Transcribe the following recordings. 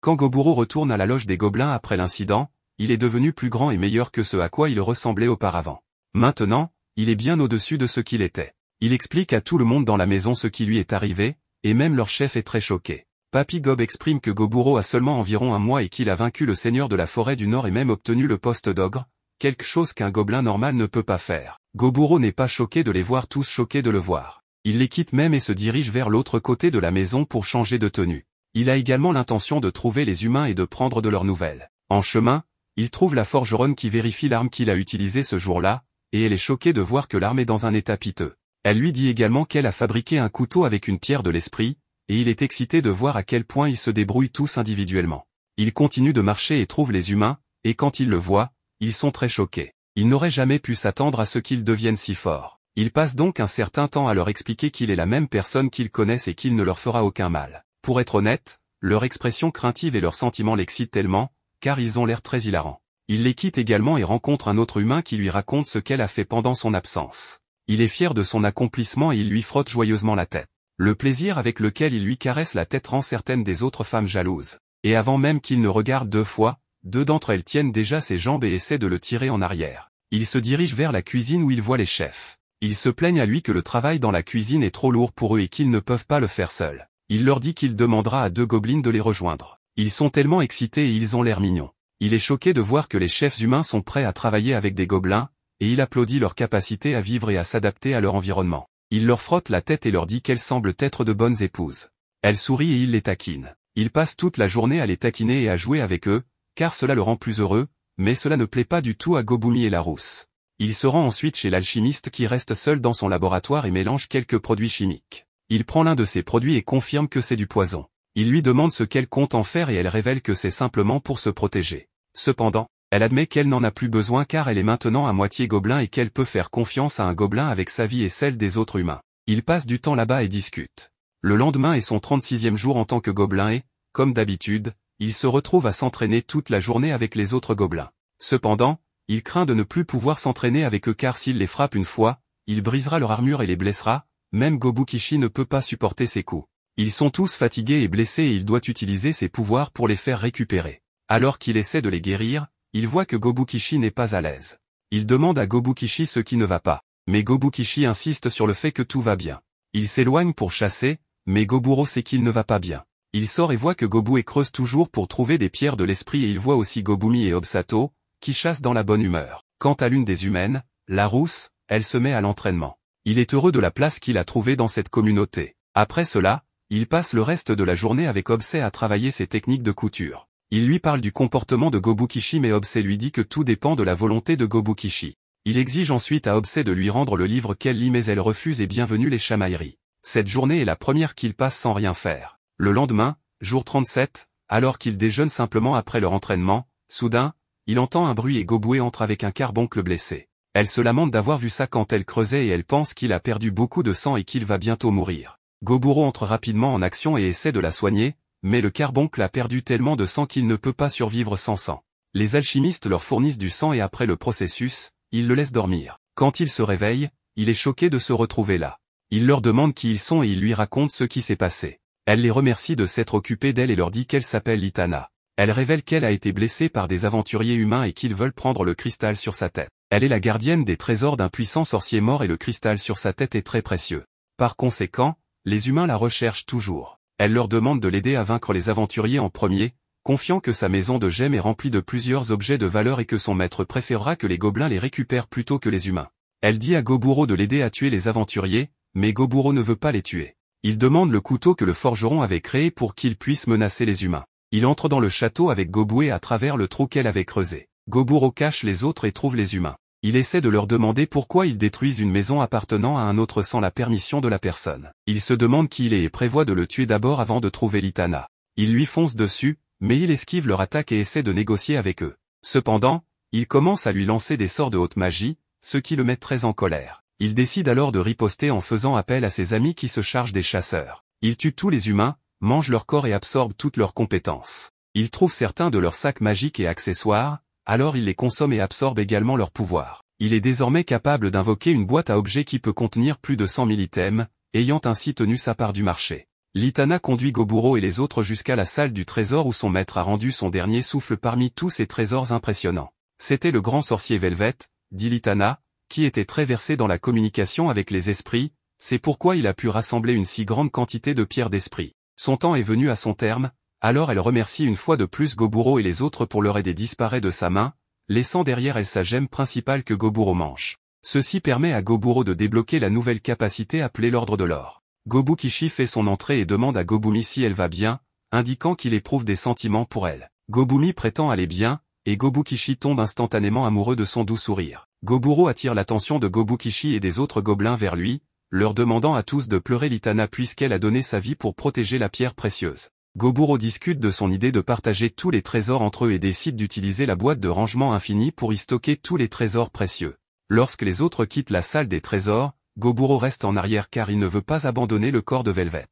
Quand Goburo retourne à la loge des gobelins après l'incident, il est devenu plus grand et meilleur que ce à quoi il ressemblait auparavant. Maintenant, il est bien au-dessus de ce qu'il était. Il explique à tout le monde dans la maison ce qui lui est arrivé, et même leur chef est très choqué. Papy Gob exprime que Goburo a seulement environ un mois et qu'il a vaincu le seigneur de la forêt du Nord et même obtenu le poste d'ogre, quelque chose qu'un gobelin normal ne peut pas faire. Goburo n'est pas choqué de les voir tous choqués de le voir. Il les quitte même et se dirige vers l'autre côté de la maison pour changer de tenue. Il a également l'intention de trouver les humains et de prendre de leurs nouvelles. En chemin, il trouve la forgeronne qui vérifie l'arme qu'il a utilisée ce jour-là, et elle est choquée de voir que l'arme est dans un état piteux. Elle lui dit également qu'elle a fabriqué un couteau avec une pierre de l'esprit, et il est excité de voir à quel point ils se débrouillent tous individuellement. Il continue de marcher et trouve les humains, et quand ils le voient, ils sont très choqués. Ils n'auraient jamais pu s'attendre à ce qu'ils deviennent si forts. Il passe donc un certain temps à leur expliquer qu'il est la même personne qu'ils connaissent et qu'il ne leur fera aucun mal. Pour être honnête, leur expression craintive et leurs sentiments l'excitent tellement, car ils ont l'air très hilarants. Il les quitte également et rencontre un autre humain qui lui raconte ce qu'elle a fait pendant son absence. Il est fier de son accomplissement et il lui frotte joyeusement la tête. Le plaisir avec lequel il lui caresse la tête rend certaines des autres femmes jalouses. Et avant même qu'il ne regarde 2 fois, 2 d'entre elles tiennent déjà ses jambes et essaient de le tirer en arrière. Il se dirige vers la cuisine où il voit les chefs. Ils se plaignent à lui que le travail dans la cuisine est trop lourd pour eux et qu'ils ne peuvent pas le faire seuls. Il leur dit qu'il demandera à 2 gobelins de les rejoindre. Ils sont tellement excités et ils ont l'air mignons. Il est choqué de voir que les chefs humains sont prêts à travailler avec des gobelins, et il applaudit leur capacité à vivre et à s'adapter à leur environnement. Il leur frotte la tête et leur dit qu'elles semblent être de bonnes épouses. Elles sourient et il les taquine. Il passe toute la journée à les taquiner et à jouer avec eux, car cela le rend plus heureux, mais cela ne plaît pas du tout à Gobumi et Larousse. Il se rend ensuite chez l'alchimiste qui reste seul dans son laboratoire et mélange quelques produits chimiques. Il prend l'un de ces produits et confirme que c'est du poison. Il lui demande ce qu'elle compte en faire et elle révèle que c'est simplement pour se protéger. Cependant, elle admet qu'elle n'en a plus besoin car elle est maintenant à moitié gobelin et qu'elle peut faire confiance à un gobelin avec sa vie et celle des autres humains. Ils passent du temps là-bas et discutent. Le lendemain est son 36e jour en tant que gobelin et, comme d'habitude, il se retrouve à s'entraîner toute la journée avec les autres gobelins. Cependant, il craint de ne plus pouvoir s'entraîner avec eux car s'il les frappe une fois, il brisera leur armure et les blessera, même Gobukishi ne peut pas supporter ses coups. Ils sont tous fatigués et blessés et il doit utiliser ses pouvoirs pour les faire récupérer. Alors qu'il essaie de les guérir, il voit que Gobukishi n'est pas à l'aise. Il demande à Gobukishi ce qui ne va pas, mais Gobukishi insiste sur le fait que tout va bien. Il s'éloigne pour chasser, mais Goburo sait qu'il ne va pas bien. Il sort et voit que Gobu creuse toujours pour trouver des pierres de l'esprit et il voit aussi Gobumi et Obsato, qui chassent dans la bonne humeur. Quant à l'une des humaines, Larousse, elle se met à l'entraînement. Il est heureux de la place qu'il a trouvée dans cette communauté. Après cela, il passe le reste de la journée avec Obsé à travailler ses techniques de couture. Il lui parle du comportement de Gobukishi mais Obsé lui dit que tout dépend de la volonté de Gobukishi. Il exige ensuite à Obsé de lui rendre le livre qu'elle lit mais elle refuse et bienvenue les chamailleries. Cette journée est la première qu'il passe sans rien faire. Le lendemain, jour 37, alors qu'il déjeune simplement après leur entraînement, soudain, il entend un bruit et Gobue entre avec un carboncle blessé. Elle se lamente d'avoir vu ça quand elle creusait et elle pense qu'il a perdu beaucoup de sang et qu'il va bientôt mourir. Goburo entre rapidement en action et essaie de la soigner, mais le carboncle a perdu tellement de sang qu'il ne peut pas survivre sans sang. Les alchimistes leur fournissent du sang et après le processus, ils le laissent dormir. Quand il se réveille, il est choqué de se retrouver là. Il leur demande qui ils sont et il lui raconte ce qui s'est passé. Elle les remercie de s'être occupée d'elle et leur dit qu'elle s'appelle Itana. Elle révèle qu'elle a été blessée par des aventuriers humains et qu'ils veulent prendre le cristal sur sa tête. Elle est la gardienne des trésors d'un puissant sorcier mort et le cristal sur sa tête est très précieux. Par conséquent, les humains la recherchent toujours. Elle leur demande de l'aider à vaincre les aventuriers en premier, confiant que sa maison de gemmes est remplie de plusieurs objets de valeur et que son maître préférera que les gobelins les récupèrent plutôt que les humains. Elle dit à Goburo de l'aider à tuer les aventuriers, mais Goburo ne veut pas les tuer. Il demande le couteau que le forgeron avait créé pour qu'il puisse menacer les humains. Il entre dans le château avec Gobue à travers le trou qu'elle avait creusé. Goburo cache les autres et trouve les humains. Il essaie de leur demander pourquoi ils détruisent une maison appartenant à un autre sans la permission de la personne. Il se demande qui il est et prévoit de le tuer d'abord avant de trouver l'Itana. Il lui fonce dessus, mais il esquive leur attaque et essaie de négocier avec eux. Cependant, il commence à lui lancer des sorts de haute magie, ce qui le met très en colère. Il décide alors de riposter en faisant appel à ses amis qui se chargent des chasseurs. Il tue tous les humains, mange leur corps et absorbe toutes leurs compétences. Il trouve certains de leurs sacs magiques et accessoires, alors il les consomme et absorbe également leurs pouvoirs. Il est désormais capable d'invoquer une boîte à objets qui peut contenir plus de 100 000 items, ayant ainsi tenu sa part du marché. Litana conduit Goburo et les autres jusqu'à la salle du trésor où son maître a rendu son dernier souffle parmi tous ces trésors impressionnants. C'était le grand sorcier Velvet, dit Litana, qui était très versé dans la communication avec les esprits, c'est pourquoi il a pu rassembler une si grande quantité de pierres d'esprit. Son temps est venu à son terme, alors elle remercie une fois de plus Goburo et les autres pour leur aider disparaît de sa main, laissant derrière elle sa gemme principale que Goburo mange. Ceci permet à Goburo de débloquer la nouvelle capacité appelée l'ordre de l'or. Gobukishi fait son entrée et demande à Gobumi si elle va bien, indiquant qu'il éprouve des sentiments pour elle. Gobumi prétend aller bien, et Gobukishi tombe instantanément amoureux de son doux sourire. Goburo attire l'attention de Gobukishi et des autres gobelins vers lui, leur demandant à tous de pleurer Litana puisqu'elle a donné sa vie pour protéger la pierre précieuse. Goburo discute de son idée de partager tous les trésors entre eux et décide d'utiliser la boîte de rangement infini pour y stocker tous les trésors précieux. Lorsque les autres quittent la salle des trésors, Goburo reste en arrière car il ne veut pas abandonner le corps de Velvet.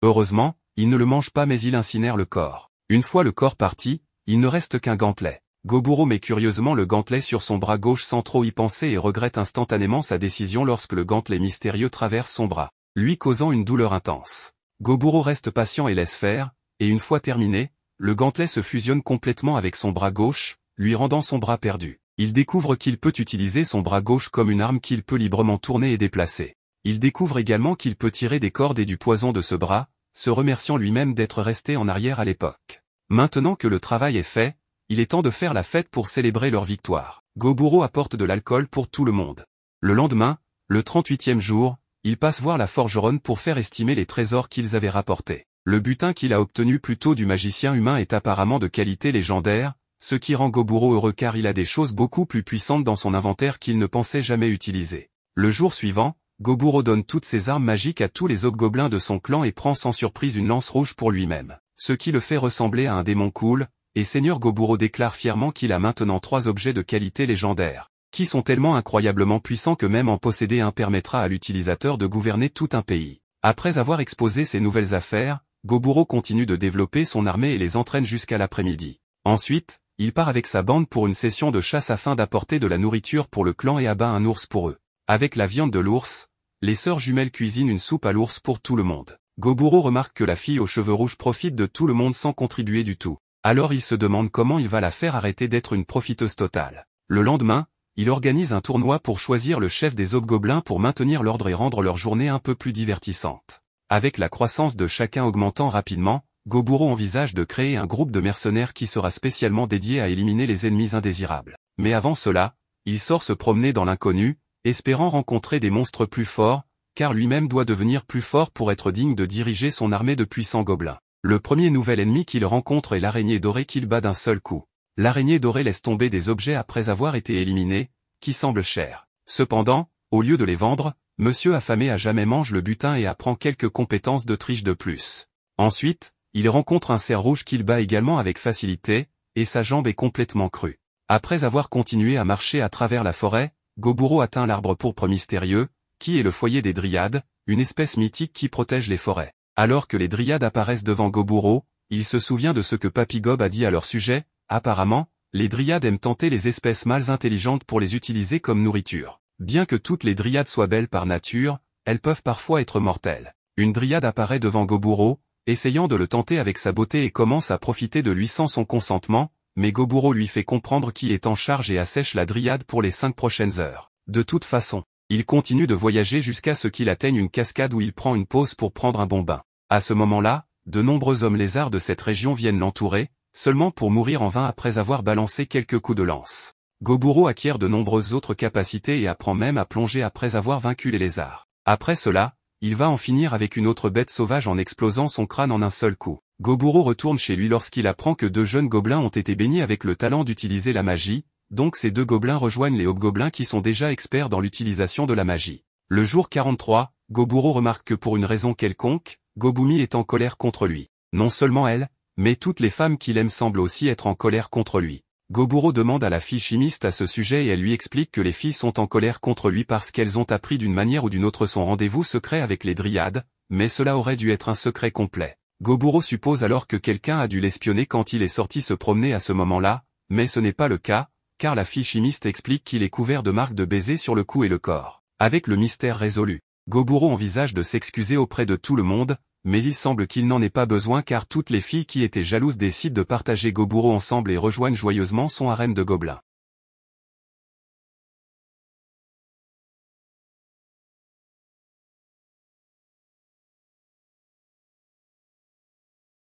Heureusement, il ne le mange pas mais il incinère le corps. Une fois le corps parti, il ne reste qu'un gantelet. Goburo met curieusement le gantelet sur son bras gauche sans trop y penser et regrette instantanément sa décision lorsque le gantelet mystérieux traverse son bras, lui causant une douleur intense. Goburo reste patient et laisse faire, et une fois terminé, le gantelet se fusionne complètement avec son bras gauche, lui rendant son bras perdu. Il découvre qu'il peut utiliser son bras gauche comme une arme qu'il peut librement tourner et déplacer. Il découvre également qu'il peut tirer des cordes et du poison de ce bras, se remerciant lui-même d'être resté en arrière à l'époque. Maintenant que le travail est fait, il est temps de faire la fête pour célébrer leur victoire. Goburo apporte de l'alcool pour tout le monde. Le lendemain, le 38e jour, ils passent voir la forgeronne pour faire estimer les trésors qu'ils avaient rapportés. Le butin qu'il a obtenu plus tôt du magicien humain est apparemment de qualité légendaire, ce qui rend Goburo heureux car il a des choses beaucoup plus puissantes dans son inventaire qu'il ne pensait jamais utiliser. Le jour suivant, Goburo donne toutes ses armes magiques à tous les hobgoblins de son clan et prend sans surprise une lance rouge pour lui-même, ce qui le fait ressembler à un démon cool, et Seigneur Goburo déclare fièrement qu'il a maintenant 3 objets de qualité légendaire, qui sont tellement incroyablement puissants que même en posséder un permettra à l'utilisateur de gouverner tout un pays. Après avoir exposé ses nouvelles affaires, Goburo continue de développer son armée et les entraîne jusqu'à l'après-midi. Ensuite, il part avec sa bande pour une session de chasse afin d'apporter de la nourriture pour le clan et abat un ours pour eux. Avec la viande de l'ours, les sœurs jumelles cuisinent une soupe à l'ours pour tout le monde. Goburo remarque que la fille aux cheveux rouges profite de tout le monde sans contribuer du tout. Alors il se demande comment il va la faire arrêter d'être une profiteuse totale. Le lendemain, il organise un tournoi pour choisir le chef des hobgoblins pour maintenir l'ordre et rendre leur journée un peu plus divertissante. Avec la croissance de chacun augmentant rapidement, Goburo envisage de créer un groupe de mercenaires qui sera spécialement dédié à éliminer les ennemis indésirables. Mais avant cela, il sort se promener dans l'inconnu, espérant rencontrer des monstres plus forts, car lui-même doit devenir plus fort pour être digne de diriger son armée de puissants gobelins. Le premier nouvel ennemi qu'il rencontre est l'araignée dorée qu'il bat d'un seul coup. L'araignée dorée laisse tomber des objets après avoir été éliminée, qui semblent chers. Cependant, au lieu de les vendre, monsieur affamé à jamais mange le butin et apprend quelques compétences de triche de plus. Ensuite, il rencontre un cerf rouge qu'il bat également avec facilité, et sa jambe est complètement crue. Après avoir continué à marcher à travers la forêt, Goburo atteint l'arbre pourpre mystérieux, qui est le foyer des dryades, une espèce mythique qui protège les forêts. Alors que les dryades apparaissent devant Goburo, il se souvient de ce que Papy Gob a dit à leur sujet. Apparemment, les dryades aiment tenter les espèces mâles intelligentes pour les utiliser comme nourriture. Bien que toutes les dryades soient belles par nature, elles peuvent parfois être mortelles. Une dryade apparaît devant Goburo, essayant de le tenter avec sa beauté et commence à profiter de lui sans son consentement, mais Goburo lui fait comprendre qui est en charge et assèche la dryade pour les 5 prochaines heures. De toute façon, il continue de voyager jusqu'à ce qu'il atteigne une cascade où il prend une pause pour prendre un bon bain. À ce moment-là, de nombreux hommes lézards de cette région viennent l'entourer, seulement pour mourir en vain après avoir balancé quelques coups de lance. Goburo acquiert de nombreuses autres capacités et apprend même à plonger après avoir vaincu les lézards. Après cela, il va en finir avec une autre bête sauvage en explosant son crâne en un seul coup. Goburo retourne chez lui lorsqu'il apprend que 2 jeunes gobelins ont été bénis avec le talent d'utiliser la magie, donc ces 2 gobelins rejoignent les hobgoblins qui sont déjà experts dans l'utilisation de la magie. Le jour 43, Goburo remarque que pour une raison quelconque, Gobumi est en colère contre lui. Non seulement elle, mais toutes les femmes qu'il aime semblent aussi être en colère contre lui. Goburo demande à la fille chimiste à ce sujet et elle lui explique que les filles sont en colère contre lui parce qu'elles ont appris d'une manière ou d'une autre son rendez-vous secret avec les dryades, mais cela aurait dû être un secret complet. Goburo suppose alors que quelqu'un a dû l'espionner quand il est sorti se promener à ce moment-là, mais ce n'est pas le cas, car la fille chimiste explique qu'il est couvert de marques de baisers sur le cou et le corps. Avec le mystère résolu, Goburo envisage de s'excuser auprès de tout le monde, Mais il semble qu'il n'en ait pas besoin car toutes les filles qui étaient jalouses décident de partager Goburo ensemble et rejoignent joyeusement son harem de gobelins.